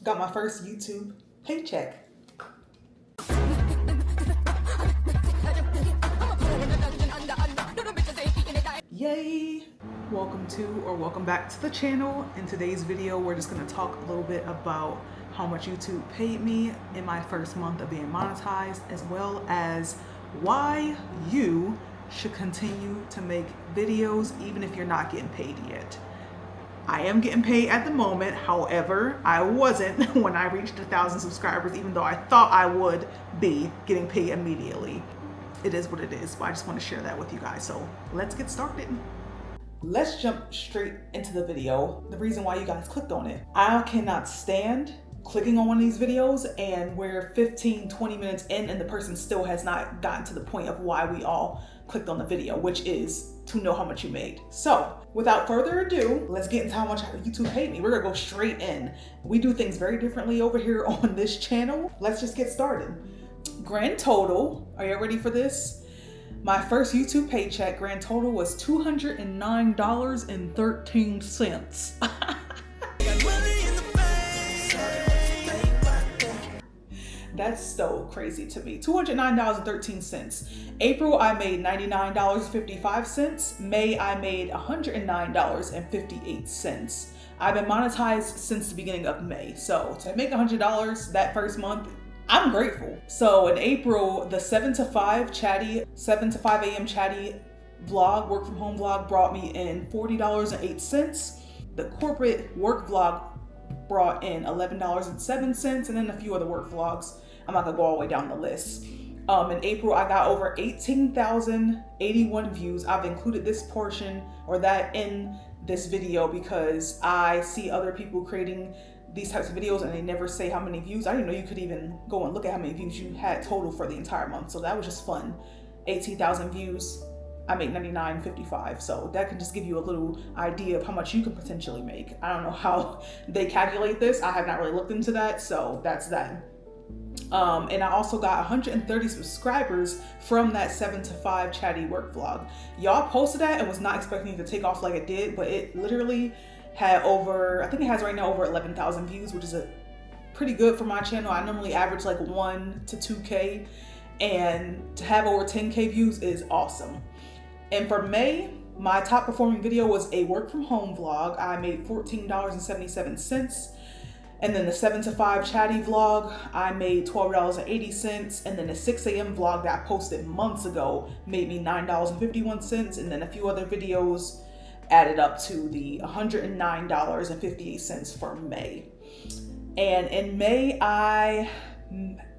Got my first YouTube paycheck. Yay! Welcome back to the channel. In today's video, we're just gonna talk a little bit about how much YouTube paid me in my first month of being monetized, as well as why you should continue to make videos even if you're not getting paid yet. I am getting paid at the moment. However, I wasn't when I reached 1,000 subscribers, even though I thought I would be getting paid immediately. It is what it is, but I just want to share that with you guys. So let's get started. Let's jump straight into the video. The reason why you guys clicked on it. I cannot stand clicking on one of these videos and we're 15, 20 minutes in and the person still has not gotten to the point of why we all clicked on the video, which is to know how much you made. So without further ado, let's get into how much YouTube paid me. We're gonna go straight in. We do things very differently over here on this channel. Let's just get started. Grand total, are you ready for this? My first YouTube paycheck, grand total, was $209.13. That's so crazy to me. $209.13. April, I made $99.55. May, I made $109.58. I've been monetized since the beginning of May. So to make $100 that first month, I'm grateful. So in April, the 7 to 5 a.m. chatty vlog, work from home vlog, brought me in $40.08. The corporate work vlog brought in $11.07, and then a few other work vlogs. I'm not gonna go all the way down the list. In April, I got over 18,081 views. I've included this portion or that in this video because I see other people creating these types of videos and they never say how many views. I didn't know you could even go and look at how many views you had total for the entire month. So that was just fun. 18,000 views. I make $99.55, so that can just give you a little idea of how much you could potentially make. I don't know how they calculate this. I have not really looked into that, so that's that. And I also got 130 subscribers from that 7 to 5 chatty work vlog. Y'all posted that and was not expecting it to take off like it did, but it literally had over, I think it has right now over 11,000 views, which is pretty good for my channel. I normally average like 1 to 2K, and to have over 10K views is awesome. And for May, my top performing video was a work from home vlog. I made $14.77. And then the 7 to 5 chatty vlog, I made $12.80. And then the 6 a.m. vlog that I posted months ago made me $9.51. And then a few other videos added up to the $109.58 for May. And in May, I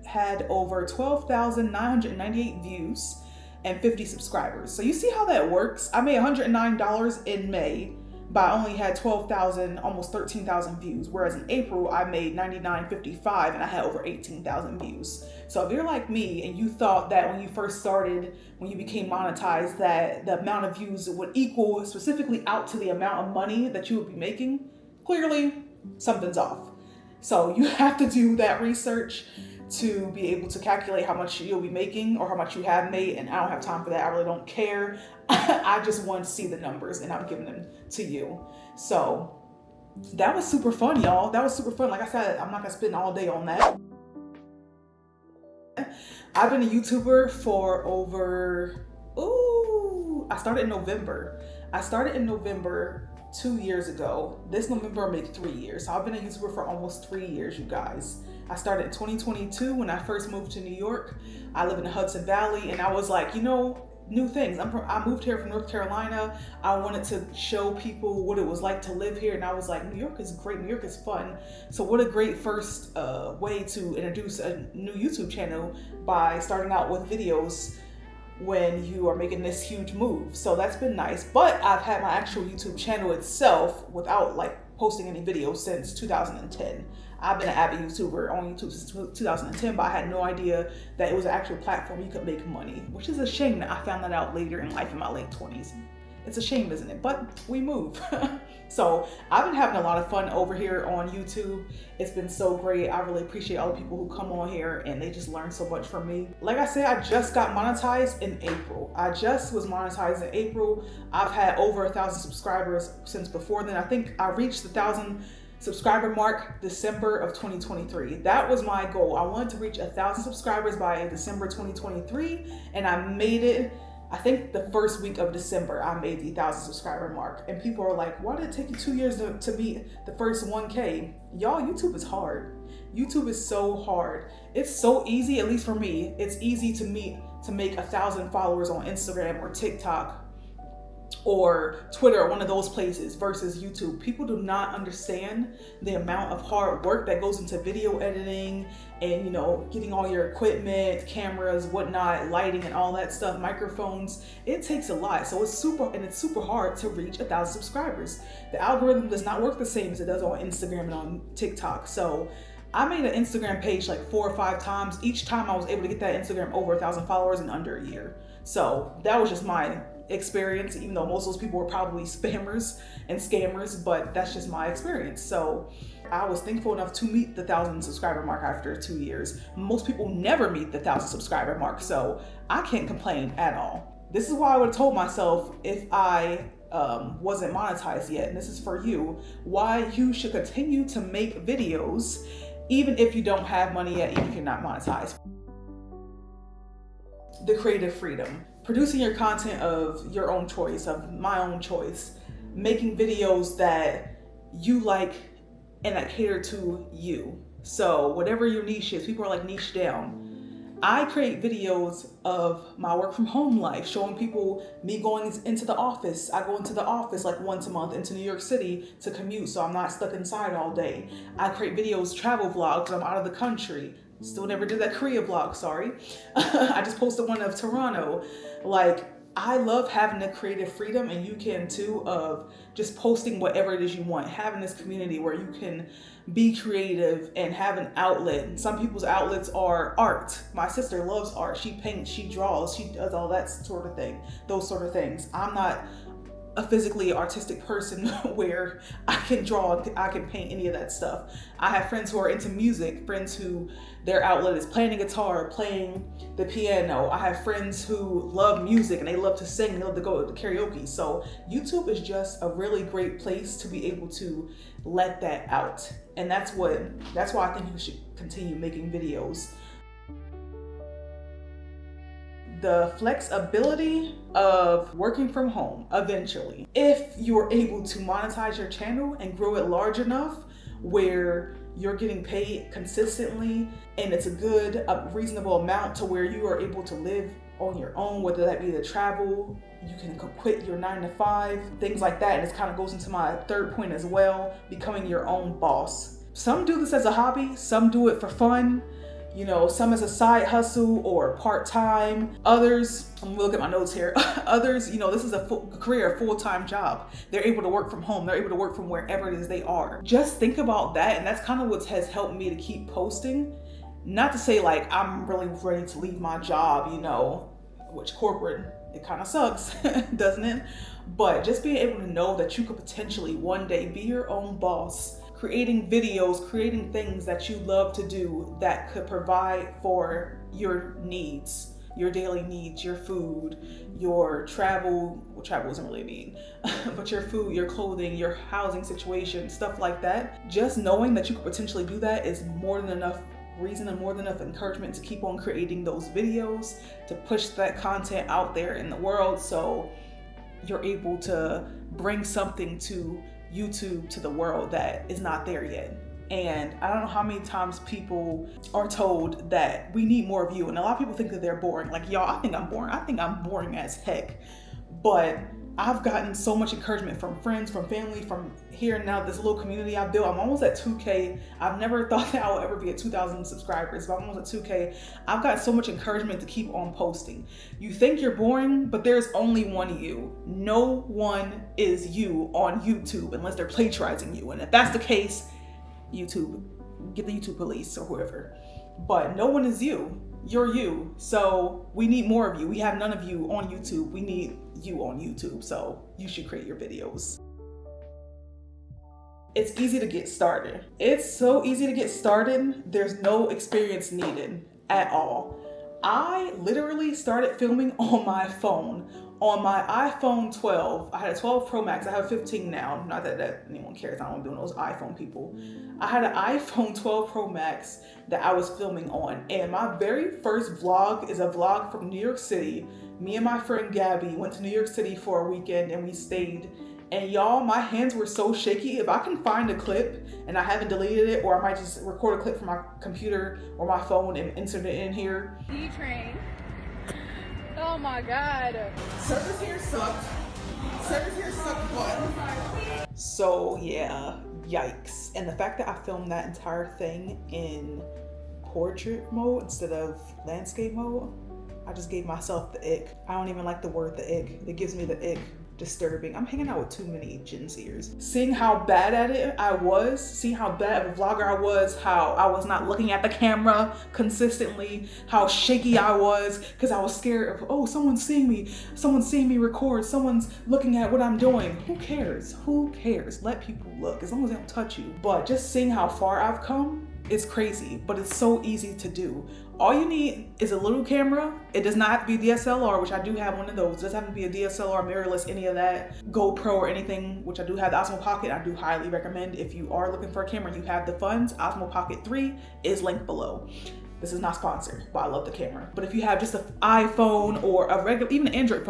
had over 12,998 views and 50 subscribers. So you see how that works? I made $109 in May, but I only had 12,000, almost 13,000 views. Whereas in April, I made $99.55 and I had over 18,000 views. So if you're like me and you thought that when you first started, when you became monetized, that the amount of views would equal specifically out to the amount of money that you would be making, clearly something's off. So you have to do that research to be able to calculate how much you'll be making or how much you have made, and I don't have time for that. I really don't care. I just want to see the numbers and I'm giving them to you. So that was super fun, y'all. That was super fun. Like I said, I'm not gonna spend all day on that. I've been a YouTuber for over, I started in November. 2 years ago. This November will make 3 years. So I've been a YouTuber for almost 3 years, you guys. I started in 2022 when I first moved to New York. I live in the Hudson Valley and I was like, you know, new things. I moved here from North Carolina. I wanted to show people what it was like to live here. And I was like, New York is great. New York is fun. So what a great first way to introduce a new YouTube channel by starting out with videos when you are making this huge move. So that's been nice. But I've had my actual YouTube channel itself without like posting any videos since 2010. I've been an avid YouTuber on YouTube since 2010, but I had no idea that it was an actual platform you could make money, which is a shame that I found that out later in life in my late 20s. It's a shame, isn't it? But we move. So I've been having a lot of fun over here on YouTube. It's been so great. I really appreciate all the people who come on here and they just learn so much from me. Like I said, I just got monetized in April. I just was monetized in April. I've had over 1,000 subscribers since before then. I think I reached 1,000 subscriber mark December of 2023. That was my goal. I wanted to reach 1,000 subscribers by December 2023, and I made it. I think the first week of December, I made the 1,000 subscriber mark. And people are like, why did it take you 2 years to meet the first 1K? Y'all, YouTube is hard. YouTube is so hard. It's so easy, at least for me, it's easy to make 1,000 followers on Instagram or TikTok or Twitter or one of those places versus YouTube. People do not understand the amount of hard work that goes into video editing and, you know, getting all your equipment, cameras, whatnot, lighting and all that stuff, microphones. It takes a lot. So it's super hard to reach 1,000 subscribers. The algorithm does not work the same as it does on Instagram and on TikTok. So I made an Instagram page like 4 or 5 times. Each time I was able to get that Instagram over 1,000 followers in under a year. So that was just my experience, even though most of those people were probably spammers and scammers, but that's just my experience. So I was thankful enough to meet the 1,000 subscriber mark after 2 years. Most people never meet the 1,000 subscriber mark, so I can't complain at all. This is why I would have told myself if I wasn't monetized yet, and this is for you, why you should continue to make videos even if you don't have money yet, even if you're not monetized. The creative freedom. Producing your content of your own choice, of my own choice. Making videos that you like and that cater to you. So whatever your niche is, people are like niche down. I create videos of my work from home life, showing people me going into the office. I go into the office like once a month into New York City to commute, so I'm not stuck inside all day. I create videos, travel vlogs when I'm out of the country. Still never did that Korea vlog, sorry. I just posted one of Toronto. Like, I love having the creative freedom, and you can too, of just posting whatever it is you want, having this community where you can be creative and have an outlet. Some people's outlets are art. My sister loves art. She paints, she draws, she does all that sort of thing, those sort of things. I'm not a physically artistic person where I can draw, I can paint, any of that stuff. I have friends who are into music, friends who their outlet is playing the guitar, playing the piano. I have friends who love music and they love to sing, they love to go to karaoke. So YouTube is just a really great place to be able to let that out. And that's why I think you should continue making videos. The flexibility of working from home eventually. If you're able to monetize your channel and grow it large enough where you're getting paid consistently and it's a reasonable amount to where you are able to live on your own, whether that be the travel, you can quit your 9 to 5, things like that. And it kind of goes into my third point as well, becoming your own boss. Some do this as a hobby, some do it for fun. You know, some as a side hustle or part-time. Others, I'm gonna look at my notes here. Others, you know, this is a career, a full-time job. They're able to work from home. They're able to work from wherever it is they are. Just think about that. And that's kind of what has helped me to keep posting. Not to say like, I'm really ready to leave my job, you know, which corporate, it kind of sucks, doesn't it? But just being able to know that you could potentially one day be your own boss, creating videos, creating things that you love to do that could provide for your needs, your daily needs, your food, your travel. Well, travel isn't really a need, but your food, your clothing, your housing situation, stuff like that. Just knowing that you could potentially do that is more than enough reason and more than enough encouragement to keep on creating those videos, to push that content out there in the world so you're able to bring something to YouTube, to the world that is not there yet. And I don't know how many times people are told that we need more of you. And a lot of people think that they're boring. Like, y'all, I think I'm boring. I think I'm boring as heck. But I've gotten so much encouragement from friends, from family, from here and now, this little community I've built. I'm almost at 2K. I've never thought that I would ever be at 2,000 subscribers, but I'm almost at 2K. I've got so much encouragement to keep on posting. You think you're boring, but there's only one you. No one is you on YouTube unless they're plagiarizing you. And if that's the case, YouTube, get the YouTube police or whoever. But no one is you. You're you. So we need more of you. We have none of you on YouTube. We need you on YouTube. So you should create your videos. It's easy to get started. It's so easy to get started. There's no experience needed at all. I literally started filming on my phone On my iPhone 12, I had a 12 Pro Max. I have a 15 now. Not that anyone cares. I don't do those iPhone people. I had an iPhone 12 Pro Max that I was filming on. And my very first vlog is a vlog from New York City. Me and my friend Gabby went to New York City for a weekend and we stayed. And y'all, my hands were so shaky. If I can find a clip and I haven't deleted it, or I might just record a clip from my computer or my phone and insert it in here. D-Train. Oh my God. Service here sucked. Service here sucked butt. So yeah, yikes. And the fact that I filmed that entire thing in portrait mode instead of landscape mode, I just gave myself the ick. I don't even like the word the ick. It gives me the ick. Disturbing. I'm hanging out with too many Gen Zers. Seeing how bad at it I was, seeing how bad of a vlogger I was, how I was not looking at the camera consistently, how shaky I was because I was scared of, oh, someone's seeing me record, someone's looking at what I'm doing. Who cares? Who cares? Let people look as long as they don't touch you. But just seeing how far I've come is crazy, but it's so easy to do. All you need is a little camera. It does not have to be a DSLR, which I do have one of those. It doesn't have to be a DSLR, mirrorless, any of that, GoPro or anything, which I do have the Osmo Pocket. I do highly recommend if you are looking for a camera and you have the funds. Osmo Pocket 3 is linked below. This is not sponsored, but I love the camera. But if you have just an iPhone or a regular, even an Android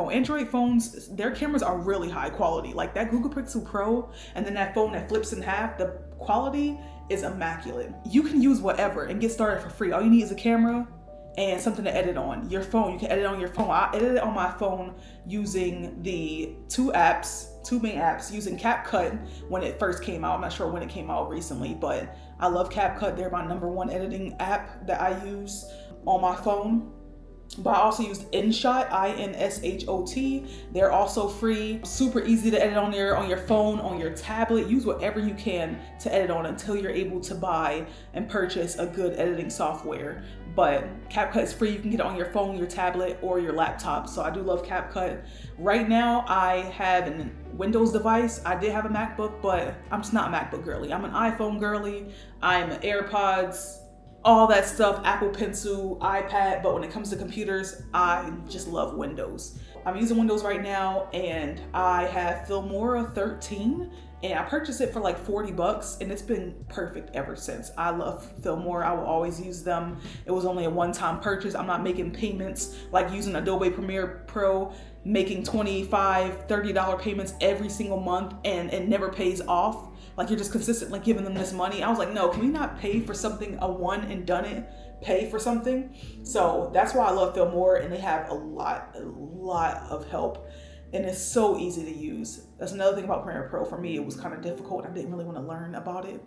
phones, their cameras are really high quality. Like that Google Pixel Pro and then that phone that flips in half, the quality is immaculate. You can use whatever and get started for free. All you need is a camera and something to edit on. Your phone, you can edit on your phone. I edited on my phone using the two main apps, using CapCut when it first came out. I'm not sure when it came out recently, but I love CapCut. They're my #1 editing app that I use on my phone. But I also used InShot, InShot. They're also free, super easy to edit on your phone, on your tablet. Use whatever you can to edit on until you're able to buy and purchase a good editing software. But CapCut is free. You can get it on your phone, your tablet, or your laptop. So I do love CapCut. Right now, I have a Windows device. I did have a MacBook, but I'm just not a MacBook girly. I'm an iPhone girly. I'm an AirPods, all that stuff, Apple Pencil, iPad, but when it comes to computers, I just love Windows. I'm using Windows right now, and I have Filmora 13, and I purchased it for like $40, and it's been perfect ever since. I love Filmora. I will always use them. It was only a one-time purchase. I'm not making payments like using Adobe Premiere Pro, making $25, $30 payments every single month, and it never pays off. Like you're just consistently giving them this money. I was like, no, can we not pay for something, a one and done it, pay for something? So that's why I love Filmora, and they have a lot of help, and it's so easy to use. That's another thing about Premiere Pro. For me, it was kind of difficult. I didn't really want to learn about it.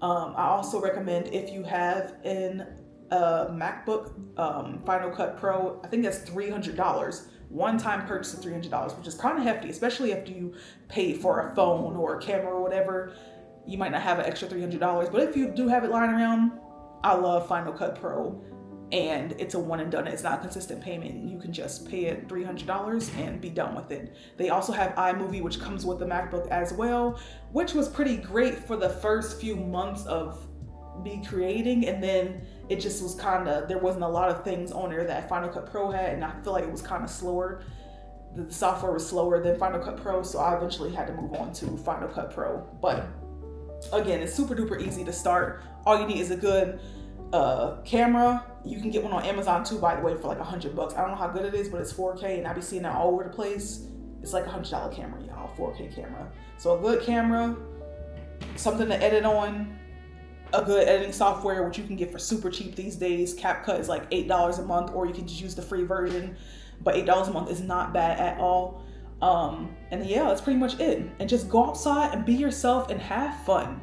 I also recommend if you have a MacBook Final Cut Pro, I think that's $300. One-time purchase of $300, which is kind of hefty, especially after you pay for a phone or a camera or whatever. You might not have an extra $300, but if you do have it lying around, I love Final Cut Pro, and it's a one and done. It's not a consistent payment. You can just pay it $300 and be done with it. They also have iMovie, which comes with the MacBook as well, which was pretty great for the first few months of me creating, and then it just was there wasn't a lot of things on there that Final Cut Pro had, and I feel like it was kind of slower. The software was slower than Final Cut Pro, so I eventually had to move on to Final Cut Pro. But again, it's super duper easy to start. All you need is a good camera. You can get one on Amazon too, by the way, for like $100. I don't know how good it is, but it's 4K, and I be seeing that all over the place. It's like a $100 camera, y'all, 4K camera. So a good camera, something to edit on, a good editing software, which you can get for super cheap these days. CapCut is like $8 a month, or you can just use the free version, but $8 a month is not bad at all. And yeah, that's pretty much it. And just go outside and be yourself and have fun.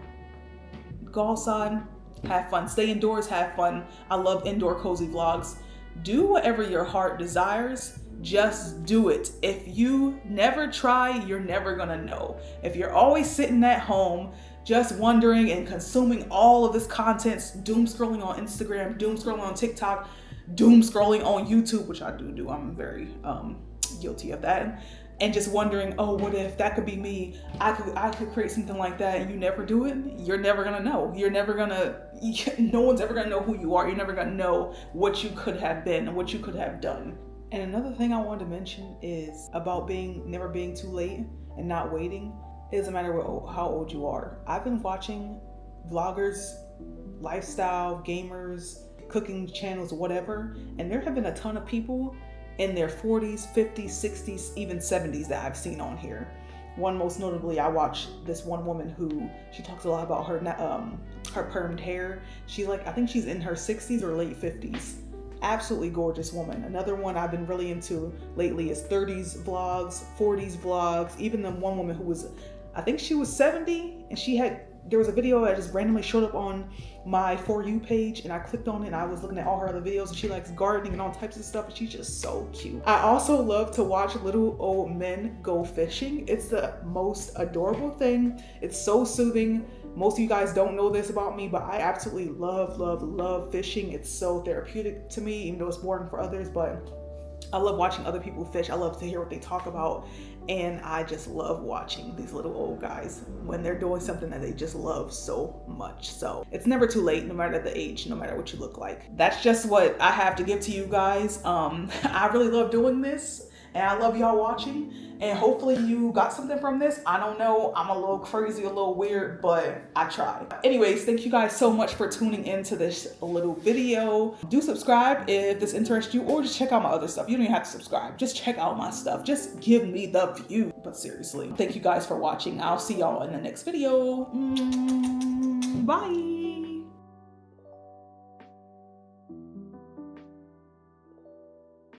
Go outside, have fun. Stay indoors, have fun. I love indoor cozy vlogs. Do whatever your heart desires. Just do it. If you never try, you're never gonna know. If you're always sitting at home just wondering and consuming all of this content, doom scrolling on Instagram, doom scrolling on TikTok, doom scrolling on YouTube, which I do. I'm very guilty of that. And just wondering, oh, what if that could be me? I could create something like that, and you never do it. You're never gonna know. No one's ever gonna know who you are. You're never gonna know what you could have been and what you could have done. And another thing I wanted to mention is about never being too late and not waiting. It doesn't matter how old you are. I've been watching vloggers, lifestyle, gamers, cooking channels, whatever, and there have been a ton of people in their 40s, 50s, 60s, even 70s that I've seen on here. One most notably, I watched this one woman who, she talks a lot about her permed hair. I think she's in her 60s or late 50s. Absolutely gorgeous woman. Another one I've been really into lately is 30s vlogs, 40s vlogs. Even the one woman who was, I think she was 70, and there was a video that just randomly showed up on my For You page, and I clicked on it and I was looking at all her other videos, and she likes gardening and all types of stuff, and she's just so cute. I also love to watch little old men go fishing. It's the most adorable thing. It's so soothing. Most of you guys don't know this about me, but I absolutely love fishing. It's so therapeutic to me, even though it's boring for others, but I love watching other people fish. I love to hear what they talk about. And I just love watching these little old guys when they're doing something that they just love so much. So it's never too late, no matter the age, no matter what you look like. That's just what I have to give to you guys. I really love doing this, and I love y'all watching. And hopefully you got something from this. I don't know, I'm a little crazy, a little weird, but I tried. Anyways, thank you guys so much for tuning into this little video. Do subscribe if this interests you, or just check out my other stuff. You don't even have to subscribe, just check out my stuff. Just give me the view. But seriously, thank you guys for watching. I'll see y'all in the next video. Bye.